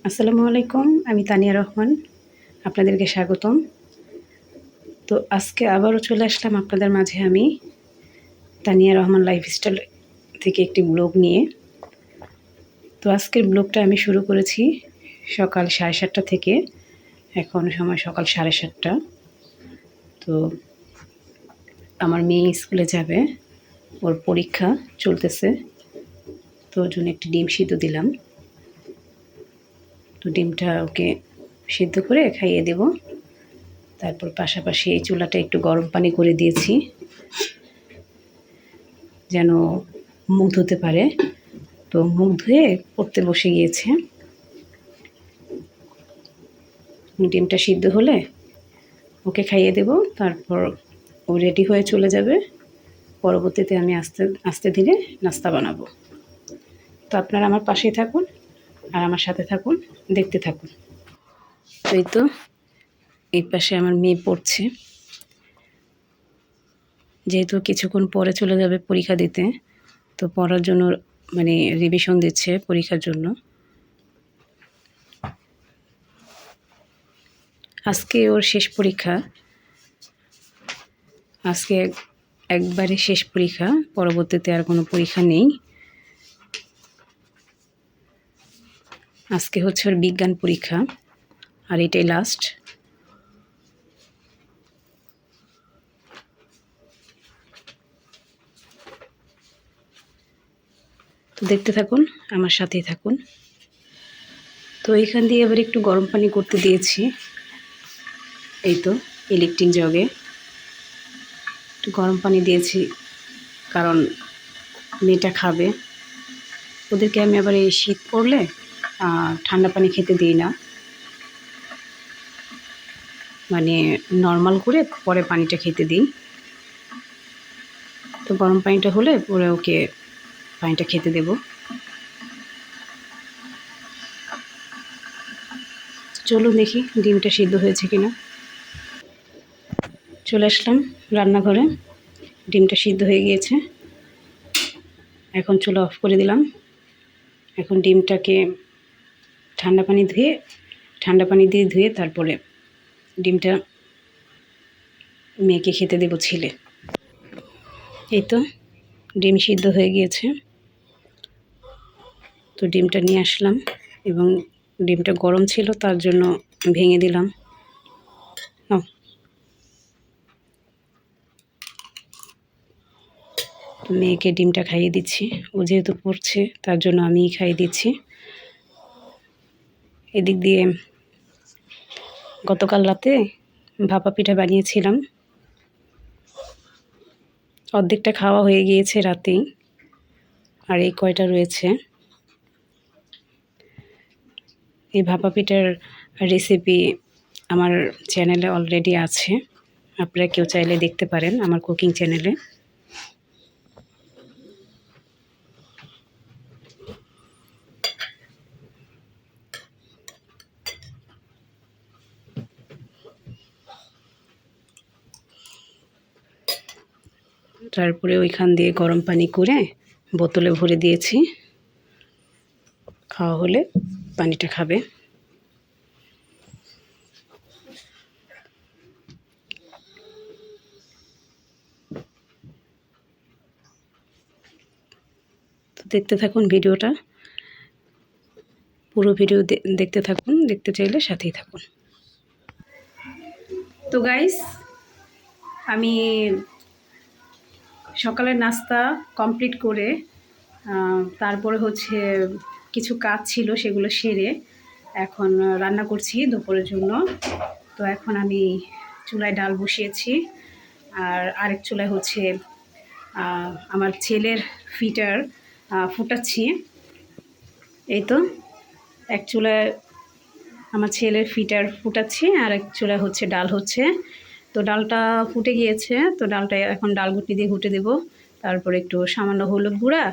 আসসালামু আলাইকুম, আমি তানিয়া রহমান। আপনাদেরকে স্বাগতম। তো আজকে আবারও চলে আসলাম আপনাদের মাঝে আমি তানিয়া রহমান লাইফস্টাইল থেকে একটি ব্লগ নিয়ে। তো আজকের ব্লগটা আমি শুরু করেছি সকাল 7:30 থেকে। এখন সময় সকাল 7:30। তো আমার মেয়ে স্কুলে যাবে, ওর পরীক্ষা চলতেছে। তো ওর জন্য একটি ডিম সিদ্ধ দিলাম। তো ডিমটা ওকে সিদ্ধ করে খাইয়ে দেব। তারপর পাশাপাশি এই চুলাটা একটু গরম পানি করে দিয়েছি যেন মুখ ধুতে পারে। তো মুখ ধুয়ে পড়তে বসে গিয়েছে। ডিমটা সিদ্ধ হলে ওকে খাইয়ে দেব, তারপর ও রেডি হয়ে চলে যাবে। পরবর্তীতে আমি আস্তে আস্তে ধীরে নাস্তা বানাবো। তো আপনারা আমার পাশেই থাকুন আর আমার সাথে থাকুন, দেখতে থাকুন। এই তো এই পাশে আমার মেয়ে পড়ছে, যেহেতু কিছুক্ষণ পরে চলে যাবে পরীক্ষা দিতে। তো পড়ার জন্য রিভিশন দিচ্ছে পরীক্ষার জন্য। আজকে ওর শেষ পরীক্ষা, আজকে একবারে শেষ পরীক্ষা, পরবর্তীতে আর কোনো পরীক্ষা নেই। আজকে হচ্ছে ওর বিজ্ঞান পরীক্ষা আর এটাই লাস্ট। তো দেখতে থাকুন, আমার সাথেই থাকুন। তো এখান দিয়ে এবার একটু গরম পানি করতে দিয়েছি। এই তো ইলেকট্রিক জগে একটু গরম পানি দিয়েছি, কারণ মেয়েটা খাবে। ওদেরকে আমি আবার এই শীত পড়লে ঠান্ডা পানি খেতে দিই না, নর্মাল করে পরে পানিটা খেতে দিই। তো গরম পানিটা হলে পরে ওকে পানিটা খেতে দেব। চলুন দেখি ডিমটা সিদ্ধ হয়েছে কিনা। চলে আসলাম রান্নাঘরে, ডিমটা সিদ্ধ হয়ে গিয়েছে। এখন চুলা অফ করে দিলাম। এখন ডিমটাকে ঠান্ডা পানি দিয়ে ধুয়ে তারপরে ডিমটা মেয়েকে খেতে দেব, ছিলে। এই তো ডিম সিদ্ধ হয়ে গিয়েছে। তো ডিমটা নিয়ে আসলাম এবং ডিমটা গরম ছিল তার জন্য ভেঙে দিলাম। তো মেয়েকে ডিমটা খাইয়ে দিচ্ছি, ও যেহেতু পড়ছে তার জন্য আমিই খাইয়ে দিচ্ছি। এদিক দিয়ে গতকাল রাতে ভাপা পিঠা বানিয়েছিলাম, অর্ধেকটা খাওয়া হয়ে গিয়েছে রাতেই, আর এই কয়টা রয়েছে। এই ভাপা পিঠার রেসিপি আমার চ্যানেলে অলরেডি আছে, আপনারা কেউ চাইলে দেখতে পারেন আমার কুকিং চ্যানেলে। তারপরে ওইখান দিয়ে গরম পানি করে বোতলে ভরে দিয়েছি, খাওয়া হলে পানিটা খাবে। তো দেখতে থাকুন ভিডিওটা, পুরো ভিডিও দেখতে থাকুন, দেখতে চাইলে সাথেই থাকুন। তো গাইস, আমি সকালের নাস্তা কমপ্লিট করে তারপরে হচ্ছে কিছু কাজ ছিল সেগুলো সেরে এখন রান্না করছি দুপুরের জন্য। তো এখন আমি চুলায় ডাল বসিয়েছি, আর আরেক চুলায় হচ্ছে আমার ছেলের ফিটার ফুটাচ্ছি। এই তো এক চুলায় আমার ছেলের ফিটার ফুটাচ্ছি, আর এক চুলায় হচ্ছে ডাল হচ্ছে। তো ডালটা ফুটে গিয়েছে, তো ডালটা এখন ডাল ঘুটনি দিয়ে ঘুটে দেবো। তারপরে একটু সামান্য হলুদ গুঁড়া,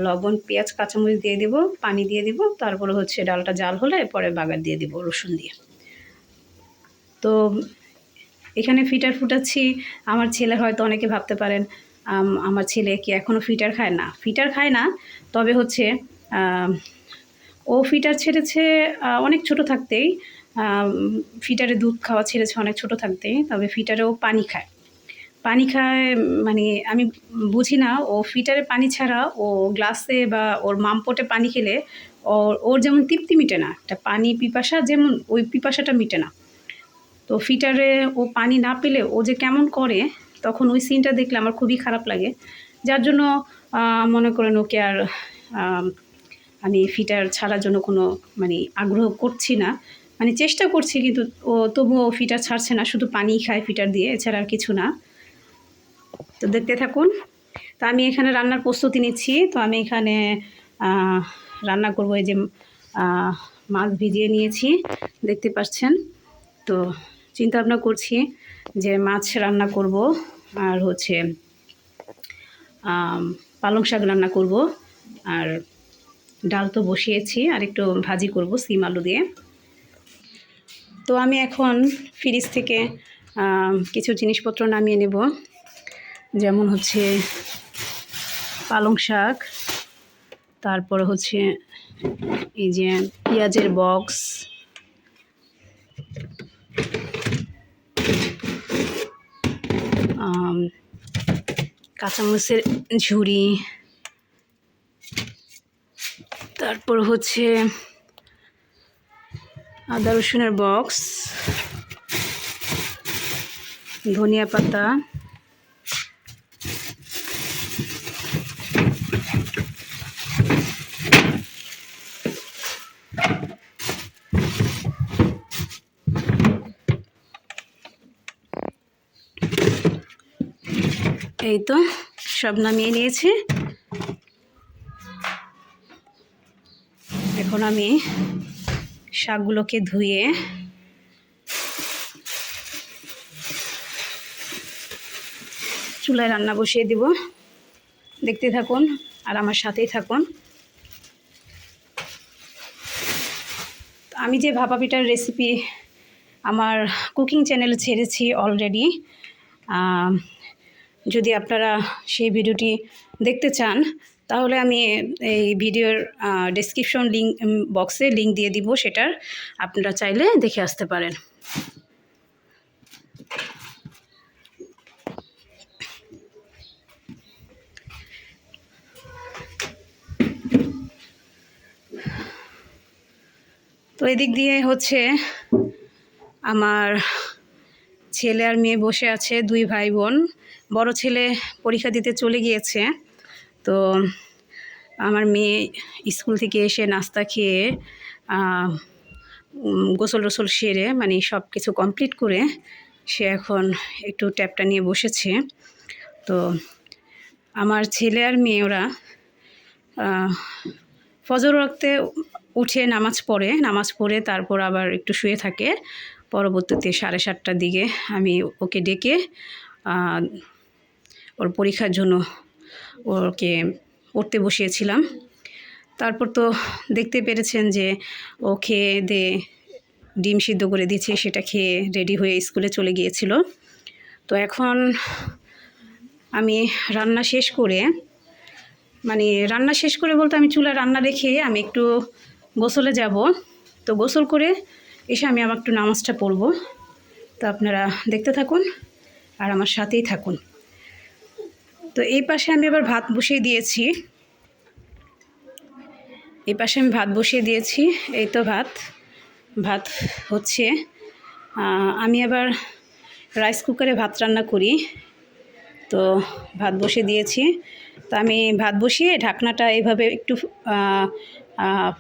লবণ, পেঁয়াজ, কাঁচামরিচ দিয়ে দেবো, পানি দিয়ে দিব। তারপরে হচ্ছে ডালটা জাল হলে পরে বাগার দিয়ে দিব রসুন দিয়ে। তো এখানে ফিটার ফুটাচ্ছি। আমার ছেলে হয়তো অনেকে ভাবতে পারেন আমার ছেলে কি এখনও ফিটার খায় না? ফিটার খায় না, তবে হচ্ছে ও ফিটার ছেড়েছে অনেক ছোট থাকতেই। ফিটারে দুধ খাওয়া ছেড়েছে অনেক ছোট থাকতেই, তবে ফিটারেও পানি খায়। পানি খায় মানে আমি বুঝি না, ও ফিটারে পানি ছাড়া ও গ্লাসে বা ওর মামপটে পানি খেলে ওর যেমন তৃপ্তি মিটে না, একটা পানি পিপাসা যেমন ওই পিপাসাটা মিটে না। তো ফিটারে ও পানি না পেলে ও যে কেমন করে, তখন ওই সিনটা দেখলে আমার খুবই খারাপ লাগে। যার জন্য মনে করেন ওকে আর আমি ফিটার ছাড়ার জন্য কোনো মানে আগ্রহ করছি না। মানে চেষ্টা করছি, কিন্তু ও তবুও ফিটার ছাড়ছে না, শুধু পানিই খায় ফিটার দিয়ে, এছাড়া আর কিছু না। তো দেখতে থাকুন। তো আমি এখানে রান্নার প্রস্তুতি নিচ্ছি। তো আমি এখানে রান্না করব, এই যে মাছ ভিজিয়ে নিয়েছি দেখতে পাচ্ছেন। তো চিন্তা ভাবনা করছি যে মাছ রান্না করব, আর হচ্ছে পালং শাক রান্না করব, আর ডাল তো বসিয়েছি, আর একটু ভাজি করব সিম আলু দিয়ে। তো আমি এখন ফ্রিজ থেকে কিছু জিনিসপত্র নামিয়ে নেব, যেমন হচ্ছে পালং শাক, তারপরে হচ্ছে এই যে পেঁয়াজের বক্স, কাঁচামরিচের ঝুড়ি, তারপর হচ্ছে আদা রসুনের বক্স, ধনিয়া পাতা, এই তো সব নামিয়ে নিয়েছি। এখন আমি শাকগুলোকে ধুয়ে চুলায় রান্না বসিয়ে দিব। দেখতে থাকুন আর আমার সাথেই থাকুন। আমি যে ভাপা পিঠার রেসিপি আমার কুকিং চ্যানেলে ছেড়েছি অলরেডি, যদি আপনারা সেই ভিডিওটি দেখতে চান তাহলে আমি এই ভিডিওর ডেসক্রিপশন বক্সে লিঙ্ক দিয়ে দিব, সেটার আপনারা চাইলে দেখে আসতে পারেন। তো এদিক দিয়ে হচ্ছে আমার ছেলে আর মেয়ে বসে আছে, দুই ভাই বোন। বড় ছেলে পরীক্ষা দিতে চলে গিয়েছে। তো আমার মেয়ে স্কুল থেকে এসে নাস্তা খেয়ে গোসল টোসল সেরে মানে সব কিছু কমপ্লিট করে সে এখন একটু ট্যাপটা নিয়ে বসেছে। তো আমার ছেলে আর মেয়ে ওরা ফজর ওয়াক্তে উঠে নামাজ পড়ে তারপর আবার একটু শুয়ে থাকে। পরবর্তীতে 7:30টার দিকে আমি ওকে ডেকে ওর পরীক্ষার জন্য ওকে পড়তে বসিয়েছিলাম। তারপর তো দেখতে পেরেছেন যে ও খেয়ে দিয়ে ডিম সিদ্ধ করে দিয়েছে, সেটা খেয়ে রেডি হয়ে স্কুলে চলে গিয়েছিল। তো এখন আমি রান্না শেষ করে বলতে আমি চুলায় রান্না রেখে আমি একটু গোসলে যাব। তো গোসল করে এসে আমি আবার একটু নামাজটা পড়ব। তো আপনারা দেখতে থাকুন আর আমার সাথেই থাকুন। তো এই পাশে আমি আবার ভাত বসিয়ে দিয়েছি। এই তো ভাত হচ্ছে। আমি আবার রাইস কুকারে ভাত রান্না করি। তো ভাত বসিয়ে দিয়েছি। তো আমি ভাত বসিয়ে ঢাকনাটা এইভাবে একটু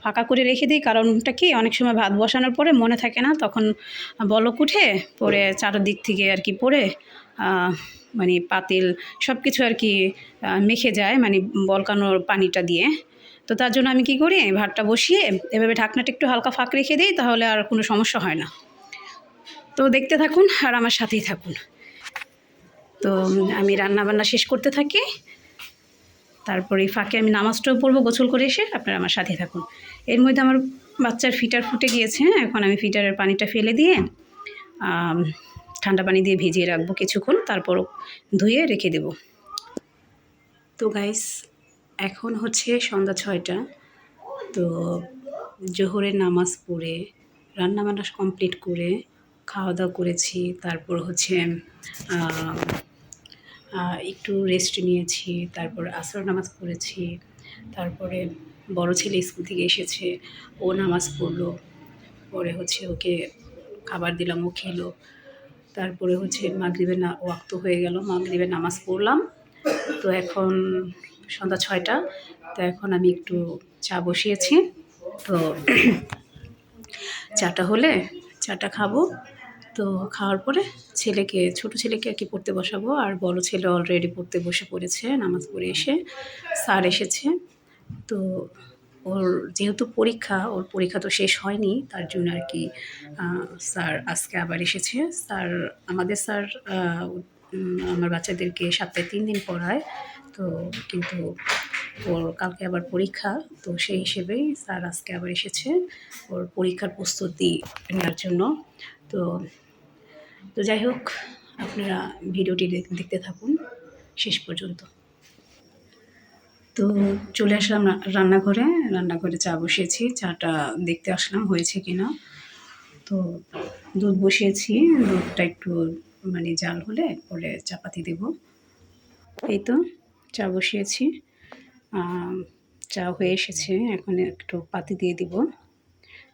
ফাঁকা করে রেখে দিই। কারণটা কি, অনেক সময় ভাত বসানোর পরে মনে থাকে না, তখন বলক উঠে পরে চারদিক থেকে আর কি পড়ে মানে পাতিল সব কিছু আর কি মেখে যায়, মানে বলকানোর পানিটা দিয়ে। তো তার জন্য আমি কি করি, ভাতটা বসিয়ে এভাবে ঢাকনাটা একটু হালকা ফাঁক রেখে দিই, তাহলে আর কোনো সমস্যা হয় না। তো দেখতে থাকুন আর আমার সাথেই থাকুন। তো আমি রান্নাবান্না শেষ করতে থাকি, তারপরে ফাঁকে আমি নামাজটাও পড়বো গোসল করে এসে। আপনারা আমার সাথে থাকুন। এর মধ্যে আমার বাচ্চার ফিটার ফুটে গিয়েছে। এখন আমি ফিটারের পানিটা ফেলে দিয়ে ঠান্ডা পানি দিয়ে ভিজিয়ে রাখবো কিছুক্ষণ, তারপর ধুয়ে রেখে দেব। তো গাইস, এখন হচ্ছে সন্ধ্যা 6টা। তো জোহরের নামাজ পড়ে রান্নাবান্না কমপ্লিট করে খাওয়া দাওয়া করেছি। তারপর হচ্ছে একটু রেস্ট নিয়েছি। তারপর আসর নামাজ পড়েছি। তারপরে বড় ছেলে স্কুল থেকে এসেছে, ও নামাজ পড়লো। পরে হচ্ছে ওকে খাবার দিলাম, ও খেলো। তারপরে হচ্ছে মাগরিবের ওয়াক্ত হয়ে গেল, মাগরিবের নামাজ পড়লাম। তো এখন সন্ধ্যা ৬টা। তো এখন আমি একটু চা বসিয়েছি। তো চাটা হলে চাটা খাবো। তো খাওয়ার পরে ছোট ছেলেকে আর কি পড়তে বসাবো। আর বড় ছেলে অলরেডি পড়তে বসে পড়েছে নামাজ পড়ে এসে। স্যার এসেছে। তো ওর যেহেতু ওর পরীক্ষা তো শেষ হয়নি, তার জন্য আর কি স্যার আজকে আবার এসেছে। আমাদের স্যার আমার বাচ্চাদেরকে সপ্তাহে ৩ দিন পড়ায়। তো কিন্তু ওর কালকে আবার পরীক্ষা, তো সেই হিসেবেই স্যার আজকে আবার এসেছে ওর পরীক্ষার প্রস্তুতি নেওয়ার জন্য। তো তো যাই হোক, আপনারা ভিডিওটি দেখতে থাকুন শেষ পর্যন্ত। তো চলে আসলাম রান্নাঘরে চা বসিয়েছি। চাটা দেখতে আসলাম হয়েছে কিনা। তো দুধ বসিয়েছি, দুধটা একটু মানে জাল হলে পরে চাপাতি দেব। এই তো চা বসিয়েছি, চা হয়ে এসেছে, এখন একটু পাতি দিয়ে দিব।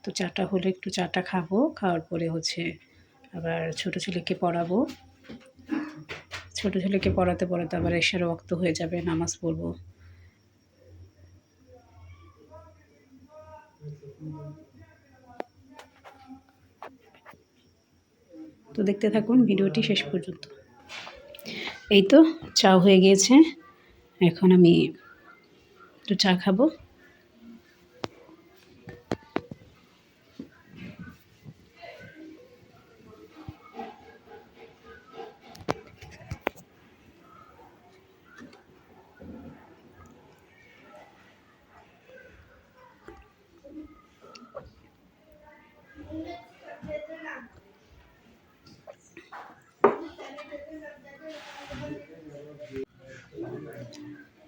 তো চাটা হলে একটু চাটা খাবো, খাওয়ার পরে হচ্ছে আবার ছোটো ছেলেকে পড়াবো। ছোটো ছেলেকে পড়াতে পড়াতে আবার এশার ওয়াক্ত হয়ে যাবে, নামাজ পড়বো। তো দেখতে থাকুন ভিডিওটি শেষ পর্যন্ত। এই তো চা হয়ে গিয়েছে, এখন আমি একটু চা খাবো।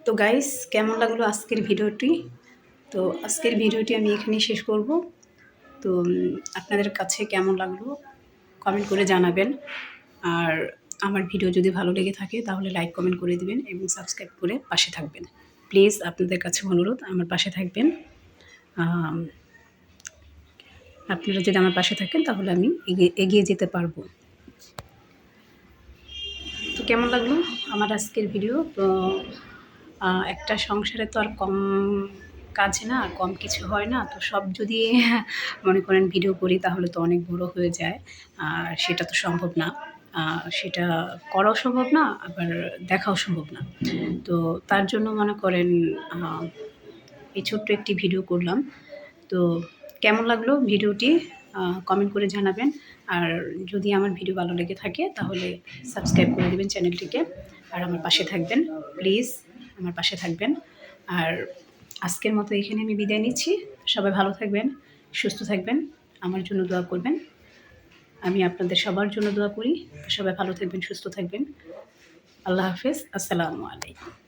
তো গাইস, কেমন লাগলো আজকের ভিডিওটি? তো আজকের ভিডিওটি আমি এখানেই শেষ করব। তো আপনাদের কাছে কেমন লাগলো কমেন্ট করে জানাবেন। আর আমার ভিডিও যদি ভালো লেগে থাকে তাহলে লাইক কমেন্ট করে দিবেন এবং সাবস্ক্রাইব করে পাশে থাকবেন। প্লিজ আপনাদের কাছে অনুরোধ, আমার পাশে থাকবেন। আপনারা যদি আমার পাশে থাকেন তাহলে আমি এগিয়ে যেতে পারবো। তো কেমন লাগলো আমার আজকের ভিডিও? তো একটা সংসারে তো আর কম কাজ না, কম কিছু হয় না। তো সব যদি মনে করেন ভিডিও করি তাহলে তো অনেক বড় হয়ে যায়, আর সেটা তো সম্ভব না। সেটা করাও সম্ভব না, আবার দেখাও সম্ভব না। তো তার জন্য মনে করেন এই ছোট্ট একটি ভিডিও করলাম। তো কেমন লাগলো ভিডিওটি কমেন্ট করে জানাবেন। আর যদি আমার ভিডিও ভালো লেগে থাকে তাহলে সাবস্ক্রাইব করে দেবেন চ্যানেলটিকে, আর আমার পাশে থাকবেন। প্লিজ আমার পাশে থাকবেন। আর আজকের মতো এখানে আমি বিদায় নিচ্ছি। সবাই ভালো থাকবেন, সুস্থ থাকবেন, আমার জন্য দোয়া করবেন। আমি আপনাদের সবার জন্য দোয়া করি। সবাই ভালো থাকবেন, সুস্থ থাকবেন। আল্লাহ হাফেজ, আসসালামু আলাইকুম।